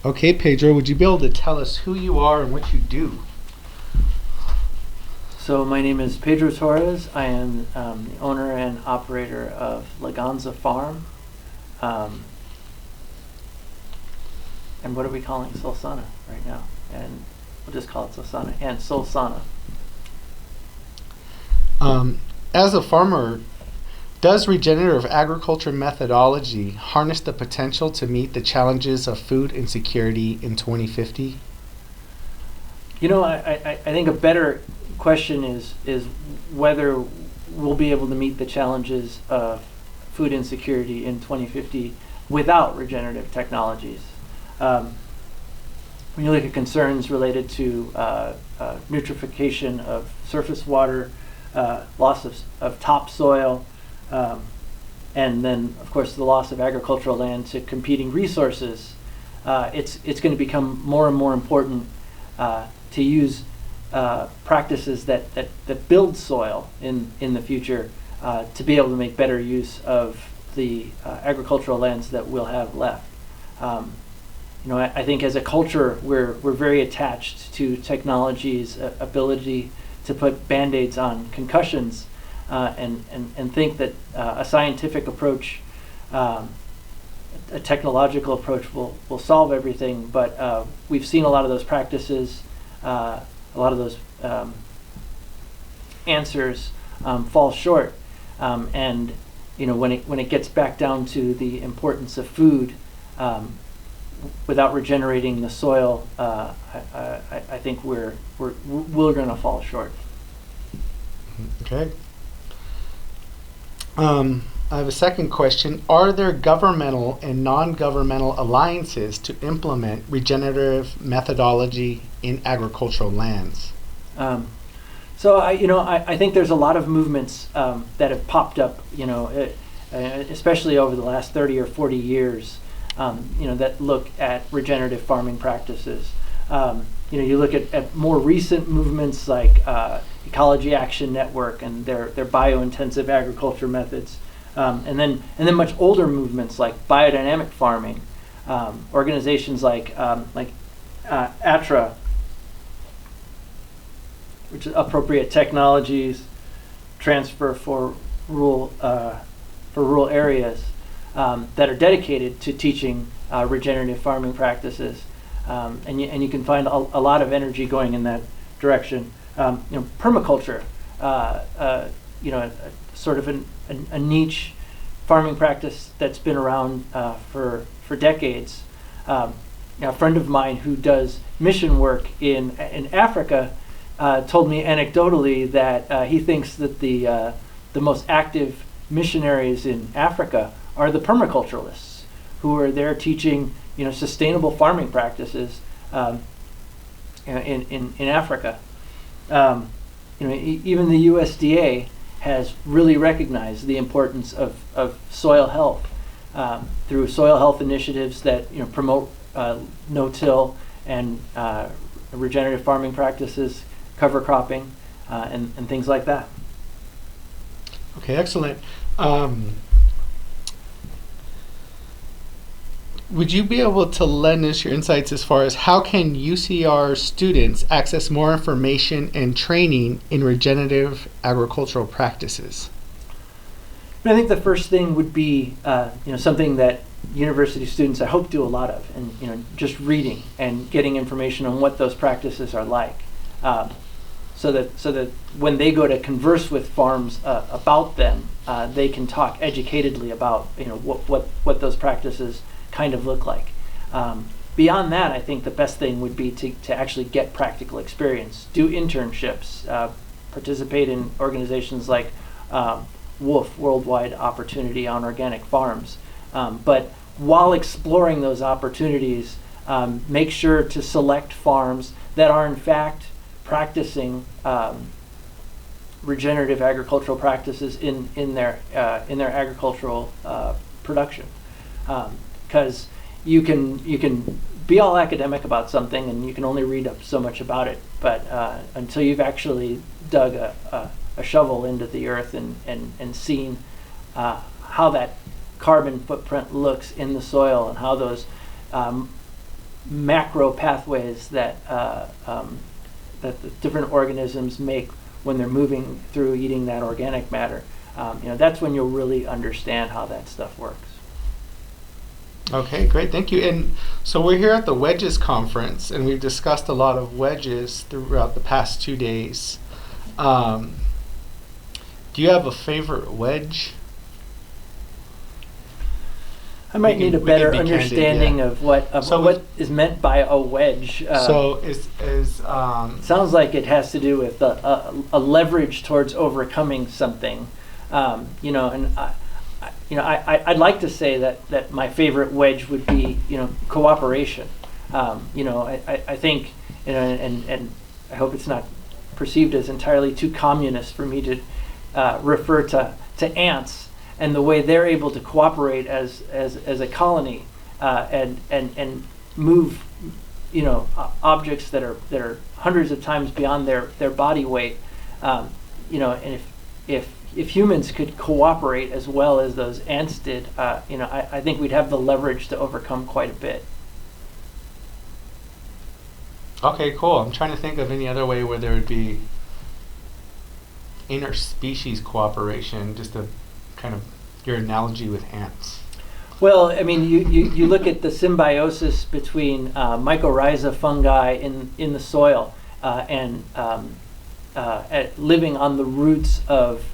Okay, Pedro, would you be able to tell us who you are and what you do? So my name is Pedro Torres. I am the owner and operator of Laganza Farm. Um, and what are we calling Solsana right now? And we'll just call it Solsana and Solsana. As a farmer, does regenerative agriculture methodology harness the potential to meet the challenges of food insecurity in 2050? I think a better question is whether we'll be able to meet the challenges of food insecurity in 2050 without regenerative technologies. When you look at concerns related to nutrification of surface water, loss of topsoil, and then, of course, the loss of agricultural land to competing resources, it's going to become more and more important to use practices that build soil in the future to be able to make better use of the agricultural lands that we'll have left. I think as a culture, we're very attached to technology's ability to put band-aids on concussions, and think that a scientific approach, a technological approach will solve everything. But we've seen a lot of those practices, a lot of those answers fall short. And when it gets back down to the importance of food, without regenerating the soil, I think we're going to fall short. Okay. I have a second question. Are there governmental and non-governmental alliances to implement regenerative methodology in agricultural lands? So I think there's a lot of movements that have popped up, especially over the last 30 or 40 years, that look at regenerative farming practices. You look at more recent movements like Ecology Action Network and their biointensive agriculture methods, and then much older movements like biodynamic farming, organizations like ATRA, which is Appropriate Technologies Transfer for rural areas, that are dedicated to teaching regenerative farming practices, and you can find a lot of energy going in that direction. Permaculture, sort of a niche farming practice that's been around for decades. A friend of mine who does mission work in Africa told me anecdotally that he thinks that the most active missionaries in Africa are the permaculturalists, who are there teaching sustainable farming practices in Africa. Even the USDA has really recognized the importance of soil health through soil health initiatives that promote no-till and regenerative farming practices, cover cropping, and things like that. Okay, excellent. Would you be able to lend us your insights as far as how can UCR students access more information and training in regenerative agricultural practices? I think the first thing would be something that university students I hope do a lot of, and just reading and getting information on what those practices are like, so that when they go to converse with farms about them, they can talk educatedly about what those practices kind of look like. Beyond that, I think the best thing would be to actually get practical experience, do internships, participate in organizations like WOOF, Worldwide Opportunity on Organic Farms. But while exploring those opportunities, make sure to select farms that are in fact practicing regenerative agricultural practices in their agricultural production. Because you can be all academic about something and you can only read up so much about it, but until you've actually dug a shovel into the earth and seen how that carbon footprint looks in the soil and how those macro pathways that that the different organisms make when they're moving through eating that organic matter. That's when you'll really understand how that stuff works. Okay, great, thank you. And so we're here at the Wedges conference, and we've discussed a lot of wedges throughout the past 2 days. Do you have a favorite wedge? I might need a we better can be candid, understanding yeah. of what So what is meant by a wedge. So Sounds like it has to do with a leverage towards overcoming something, and I'd like to say that my favorite wedge would be cooperation. I think and I hope it's not perceived as entirely too communist for me to refer to ants and the way they're able to cooperate as a colony and move objects that are hundreds of times beyond their body weight. And if humans could cooperate as well as those ants did, I think we'd have the leverage to overcome quite a bit. Okay, cool. I'm trying to think of any other way where there would be interspecies cooperation, just a kind of your analogy with ants. Well, I mean, you look at the symbiosis between mycorrhiza fungi in the soil and living on the roots of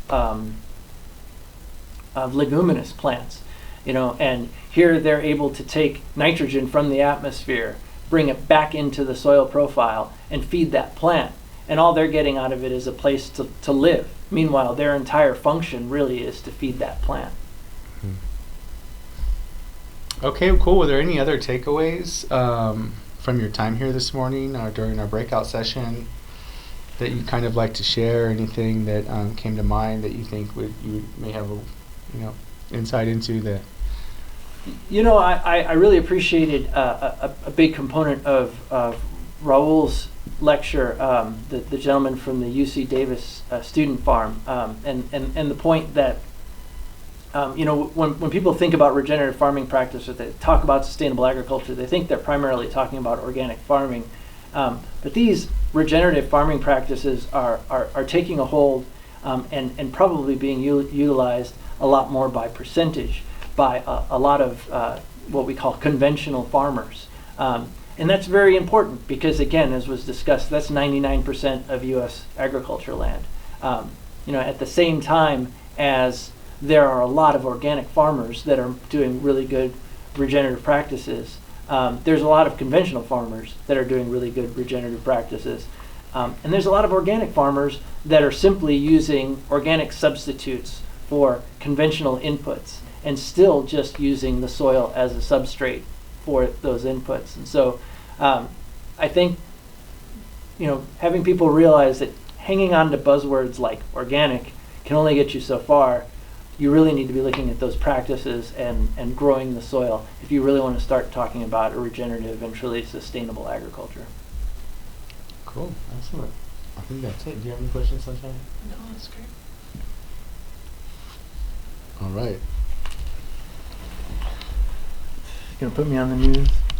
leguminous plants, and here they're able to take nitrogen from the atmosphere, bring it back into the soil profile, and feed that plant. And all they're getting out of it is a place to live. Meanwhile, their entire function really is to feed that plant. Okay, cool. Were there any other takeaways from your time here this morning or during our breakout session that you'd kind of like to share? Anything that came to mind that you think you may have insight into that? I really appreciated a big component of Raul's lecture, the gentleman from the UC Davis student farm, and the point that when people think about regenerative farming practice or they talk about sustainable agriculture, they think they're primarily talking about organic farming, but these regenerative farming practices are taking a hold and probably being utilized a lot more by percentage by a lot of what we call conventional farmers. And that's very important because, again, as was discussed, that's 99% of U.S. agriculture land. At the same time as there are a lot of organic farmers that are doing really good regenerative practices, there's a lot of conventional farmers that are doing really good regenerative practices. And there's a lot of organic farmers that are simply using organic substitutes for conventional inputs and still just using the soil as a substrate for those inputs. And so I think having people realize that hanging on to buzzwords like organic can only get you so far. You really need to be looking at those practices and growing the soil if you really want to start talking about a regenerative and truly sustainable agriculture. Cool, excellent. I think that's it. Do you have any questions, Sunshine? No, that's great. All right. Gonna put me on the news?